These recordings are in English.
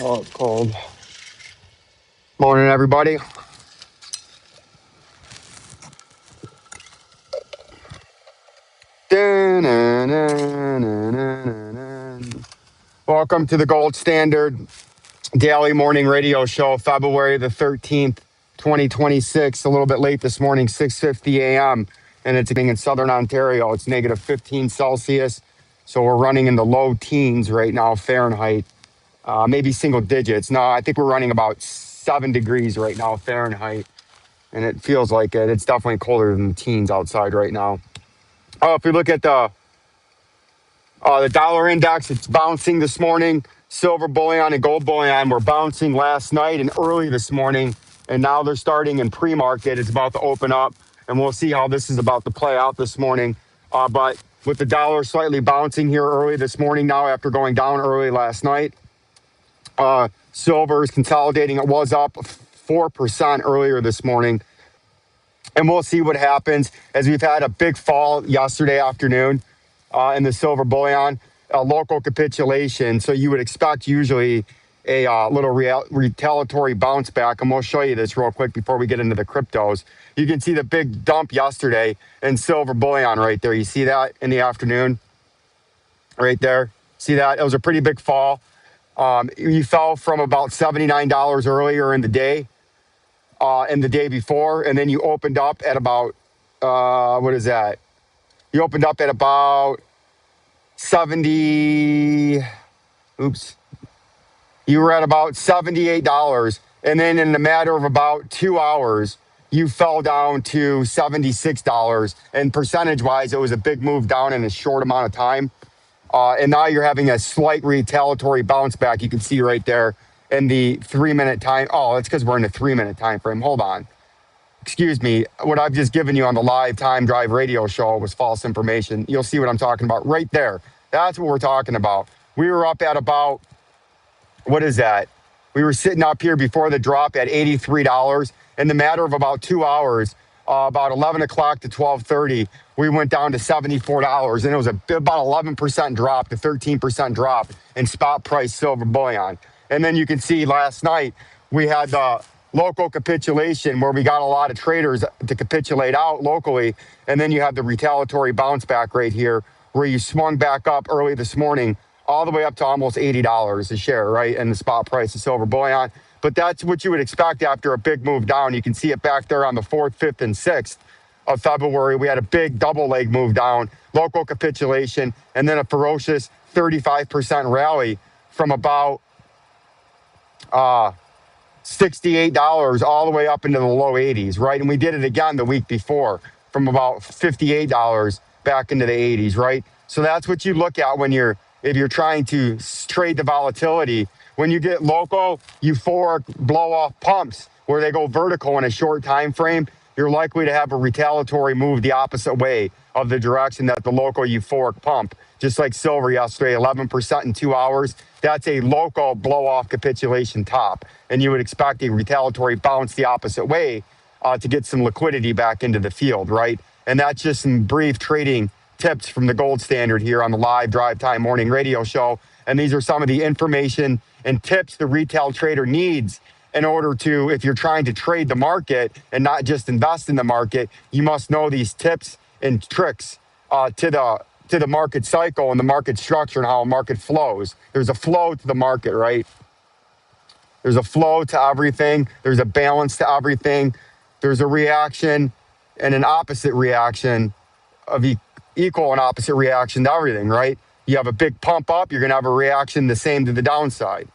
Oh, it's cold. Morning, everybody. Welcome to the Gold Standard Daily Morning Radio Show, February the 13th, 2026. A little bit late this morning, 6:50 a.m., and it's in Southern Ontario. It's negative 15 Celsius, so we're running in the low teens right now, Fahrenheit. Maybe single digits. No, I think we're running about 7 degrees right now, Fahrenheit. And it feels like it. It's definitely colder than the teens outside right now. If we look at the dollar index, it's bouncing this morning. Silver bullion and gold bullion were bouncing last night and early this morning, and now they're starting in pre-market. It's about to open up, and we'll see how this is about to play out this morning. But with the dollar slightly bouncing here early this morning now after going down early last night, silver is consolidating. It was up 4% earlier this morning. And we'll see what happens as we've had a big fall yesterday afternoon in the silver bullion, a local capitulation. So you would expect usually a little retaliatory bounce back. And we'll show you this real quick before we get into the cryptos. You can see the big dump yesterday in silver bullion right there. You see that in the afternoon right there? See that? It was a pretty big fall. You fell from about $79 earlier in the day. And the day before, and then you opened up at about what is that? You opened up at about 70. Oops. You were at about $78, and then in a matter of about 2 hours, you fell down to $76. And percentage-wise, it was a big move down in a short amount of time. And now you're having a slight retaliatory bounce back. You can see right there in the 3-minute time. Oh, it's because we're in a 3-minute time frame. Hold on. Excuse me. What I've just given you on the live time drive radio show was false information. You'll see what I'm talking about right there. That's what we're talking about. We were up at about, what is that? We were sitting up here before the drop at $83. In the matter of about 2 hours, about 11 o'clock to 12:30, we went down to $74, and it was about 11% drop to 13% drop in spot price silver bullion. And then you can see last night we had the local capitulation where we got a lot of traders to capitulate out locally, and then you have the retaliatory bounce back right here where you swung back up early this morning all the way up to almost $80 a share, right, in the spot price of silver bullion. But that's what you would expect after a big move down. You can see it back there on the 4th, 5th, and 6th of February. We had a big double leg move down, local capitulation, and then a ferocious 35% rally from about $68 all the way up into the low 80s, right? And we did it again the week before from about $58 back into the 80s, right? So that's what you look at if you're trying to trade the volatility. When you get local euphoric blow-off pumps where they go vertical in a short time frame, you're likely to have a retaliatory move the opposite way of the direction that the local euphoric pump, just like silver yesterday, 11% in 2 hours. That's a local blow-off capitulation top. And you would expect a retaliatory bounce the opposite way to get some liquidity back into the field, right? And that's just some brief trading tips from the Gold Standard here on the live Drive Time Morning Radio Show. And these are some of the information and tips the retail trader needs in order to, if you're trying to trade the market and not just invest in the market, you must know these tips and tricks to the market cycle and the market structure and how a market flows. There's a flow to the market, right? There's a flow to everything. There's a balance to everything. There's a reaction and an opposite reaction of equal and opposite reaction to everything, right? You have a big pump up, you're going to have a reaction the same to the downside.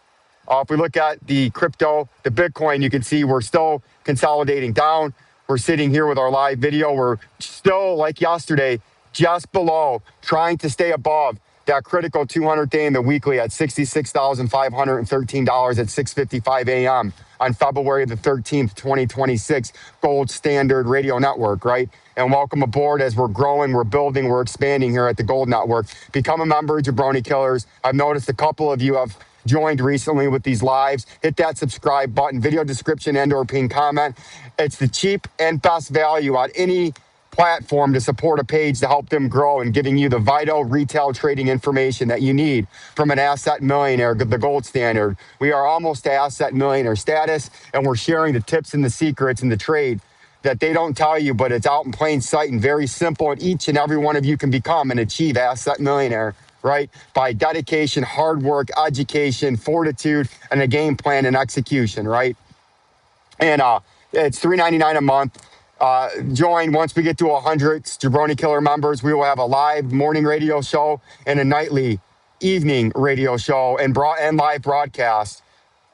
If we look at the crypto, the Bitcoin, you can see we're still consolidating down. We're sitting here with our live video. We're still, like yesterday, just below, trying to stay above that critical 200-day in the weekly at $66,513 at 6:55 a.m. on February the 13th, 2026, Gold Standard Radio Network, right? And welcome aboard as we're growing, we're building, we're expanding here at the Gold Network. Become a member, Jabroni Killers. I've noticed a couple of you have joined recently with these lives. Hit that subscribe button, video description and or pinned comment. It's the cheap and best value on any platform to support a page to help them grow and giving you the vital retail trading information that you need from an asset millionaire, the gold standard. We are almost to asset millionaire status, and we're sharing the tips and the secrets in the trade that they don't tell you, but it's out in plain sight and very simple. And each and every one of you can become and achieve asset millionaire, right? By dedication, hard work, education, fortitude, and a game plan and execution, right? And it's $3.99 a month. Join once we get to 100 Jabroni Killer members. We will have a live morning radio show and a nightly evening radio show and live broadcast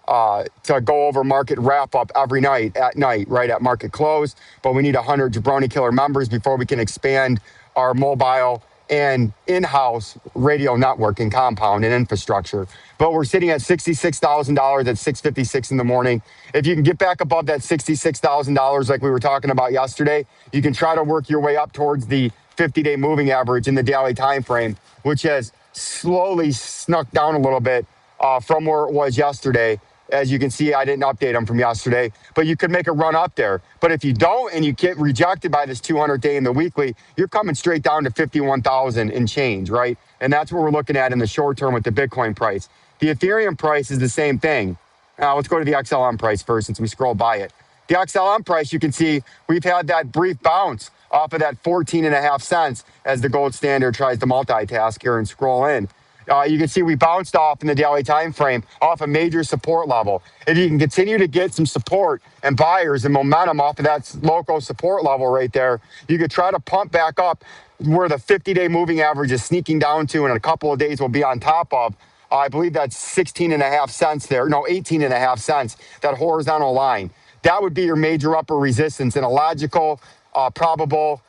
to go over market wrap up every night at night, right at market close. But we need 100 Jabroni Killer members before we can expand our mobile and in-house radio network and compound and infrastructure. But we're sitting at $66,000 at 6:56 in the morning. If you can get back above that $66,000 like we were talking about yesterday, you can try to work your way up towards the 50-day moving average in the daily time frame, which has slowly snuck down a little bit from where it was yesterday. As you can see, I didn't update them from yesterday, but you could make a run up there. But if you don't and you get rejected by this 200-day in the weekly, you're coming straight down to 51,000 and change, right? And that's what we're looking at in the short term with the Bitcoin price. The Ethereum price is the same thing. Now, let's go to the XLM price first since we scrolled by it. The XLM price, you can see we've had that brief bounce off of that 14.5 cents as the gold standard tries to multitask here and scroll in. You can see we bounced off in the daily time frame off a major support level. If you can continue to get some support and buyers and momentum off of that local support level right there, you could try to pump back up where the 50-day moving average is sneaking down to, and in a couple of days we'll be on top of. I believe that's 16.5 cents there. No, 18.5 cents, that horizontal line. That would be your major upper resistance in a logical, probable,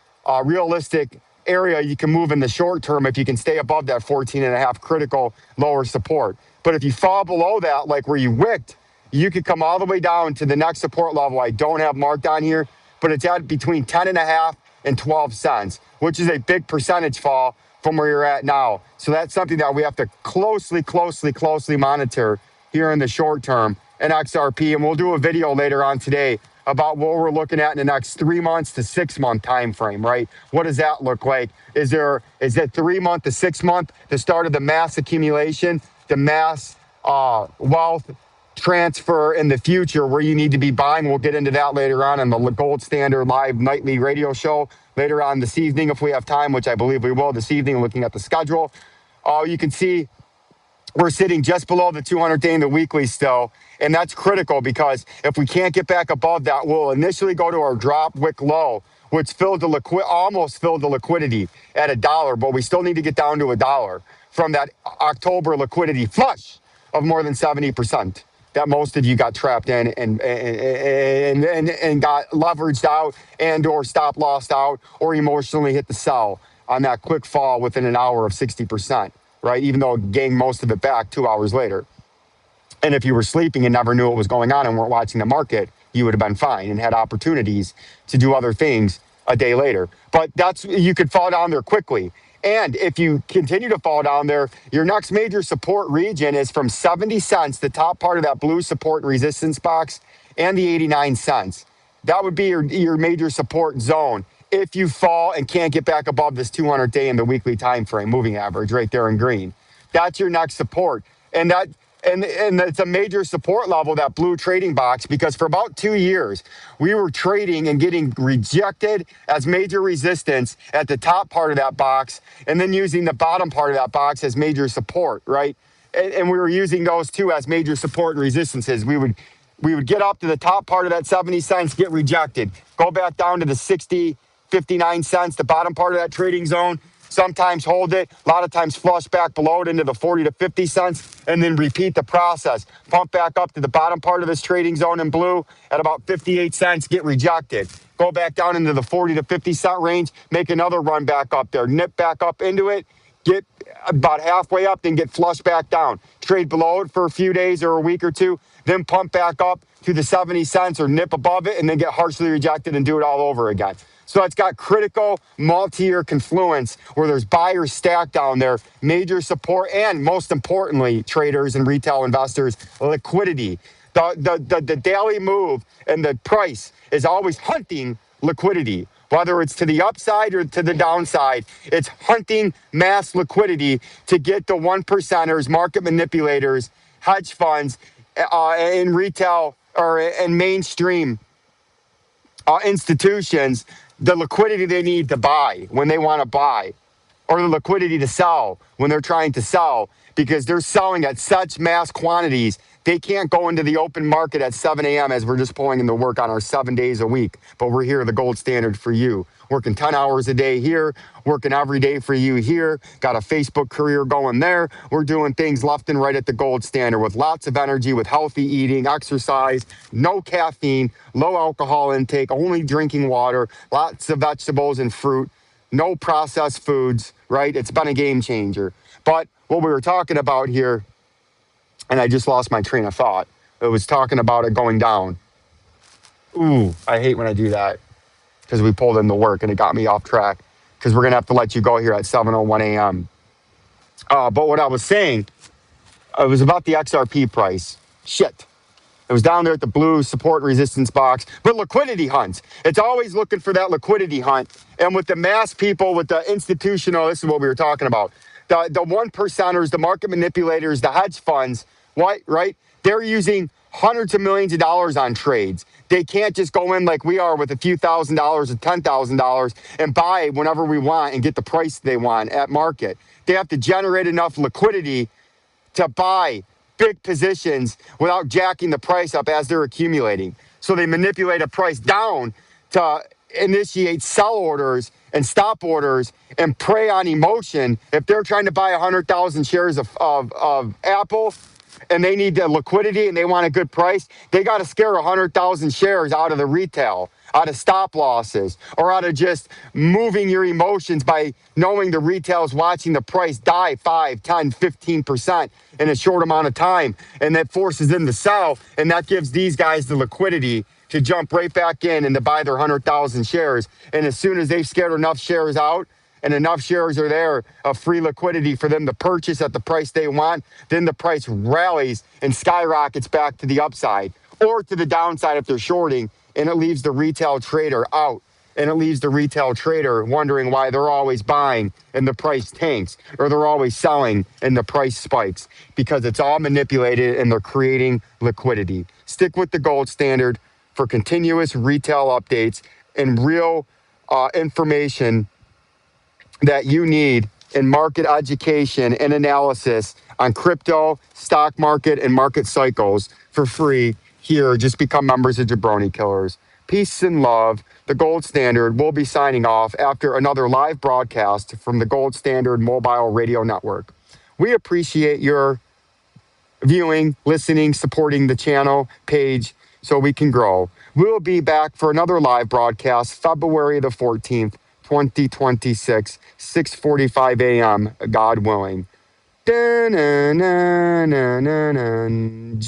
realistic area you can move in the short term if you can stay above that 14.5 critical lower support. But if you fall below that, like where you wicked, you could come all the way down to the next support level I don't have marked on here, but it's at between 10.5 and 12 cents, which is a big percentage fall from where you're at now. So that's something that we have to closely monitor here in the short term in XRP. And we'll do a video later on today about what we're looking at in the next 3 months to 6 month time frame, right? What does that look like? Is it 3 month to 6 month, the start of the mass accumulation, the mass wealth transfer in the future where you need to be buying? We'll get into that later on the Gold Standard live nightly radio show later on this evening if we have time, which I believe we will this evening, looking at the schedule. You can see we're sitting just below the 200-day in the weekly still, and that's critical because if we can't get back above that, we'll initially go to our drop wick low, which almost filled the liquidity at $1, but we still need to get down to $1 from that October liquidity flush of more than 70% that most of you got trapped in and got leveraged out and or stop lost out or emotionally hit the sell on that quick fall within an hour of 60%. Right? Even though it gained most of it back 2 hours later. And if you were sleeping and never knew what was going on and weren't watching the market, you would have been fine and had opportunities to do other things a day later. But you could fall down there quickly. And if you continue to fall down there, your next major support region is from 70 cents, the top part of that blue support and resistance box, and the 89 cents. That would be your major support zone. If you fall and can't get back above this 200-day in the weekly time frame moving average right there in green, that's your next support. And it's a major support level, that blue trading box, because for about 2 years, we were trading and getting rejected as major resistance at the top part of that box, and then using the bottom part of that box as major support, right? And we were using those two as major support and resistances. We would get up to the top part of that 70 cents, get rejected, go back down to the 60, 59 cents, the bottom part of that trading zone, sometimes hold it, a lot of times flush back below it into the 40 to 50 cents, and then repeat the process. Pump back up to the bottom part of this trading zone in blue at about 58 cents, get rejected. Go back down into the 40 to 50 cent range, make another run back up there, nip back up into it, get about halfway up, then get flushed back down. Trade below it for a few days or a week or two, then pump back up to the 70 cents or nip above it, and then get harshly rejected and do it all over again. So it's got critical multi-year confluence where there's buyers stacked down there, major support, and most importantly, traders and retail investors, liquidity. The daily move and the price is always hunting liquidity. Whether it's to the upside or to the downside, it's hunting mass liquidity to get the one percenters, market manipulators, hedge funds, and retail or and mainstream institutions the liquidity they need to buy when they want to buy, or the liquidity to sell when they're trying to sell, because they're selling at such mass quantities. They can't go into the open market at 7 a.m. as we're just pulling into work on our 7 days a week. But we're here, the gold standard for you. Working 10 hours a day here, working every day for you here. Got a Facebook career going there. We're doing things left and right at the gold standard with lots of energy, with healthy eating, exercise, no caffeine, low alcohol intake, only drinking water, lots of vegetables and fruit, no processed foods, right? It's been a game changer. But what we were talking about here, and I just lost my train of thought. It was talking about it going down. Ooh, I hate when I do that because we pulled into work and it got me off track because we're going to have to let you go here at 7:01 a.m. But what I was saying, it was about the XRP price. Shit. It was down there at the blue support and resistance box. But liquidity hunts. It's always looking for that liquidity hunt. And with the mass people, with the institutional, this is what we were talking about. The one percenters, the market manipulators, the hedge funds, what, right? They're using hundreds of millions of dollars on trades. They can't just go in like we are with a few $1,000s or $10,000 and buy whenever we want and get the price they want at market. They have to generate enough liquidity to buy big positions without jacking the price up as they're accumulating. So they manipulate a price down to initiate sell orders and stop orders and prey on emotion. If they're trying to buy 100,000 shares of Apple and they need the liquidity and they want a good price, they got to scare 100,000 shares out of the retail, out of stop losses, or out of just moving your emotions by knowing the retail is watching the price die 5, 10, 15% in a short amount of time. And that forces them to sell. And that gives these guys the liquidity to jump right back in and to buy their 100,000 shares. And as soon as they've scared enough shares out, and enough shares are there of free liquidity for them to purchase at the price they want, then the price rallies and skyrockets back to the upside or to the downside if they're shorting, and it leaves the retail trader out. And it leaves the retail trader wondering why they're always buying and the price tanks, or they're always selling and the price spikes, because it's all manipulated and they're creating liquidity. Stick with the gold standard for continuous retail updates and real information that you need in market education and analysis on crypto, stock market, and market cycles for free here. Just become members of Jabroni Killers. Peace and love. The Gold Standard will be signing off after another live broadcast from the Gold Standard Mobile Radio Network. We appreciate your viewing, listening, supporting the channel page so we can grow. We'll be back for another live broadcast February the 14th, 2026, 6:45 a.m., God willing. J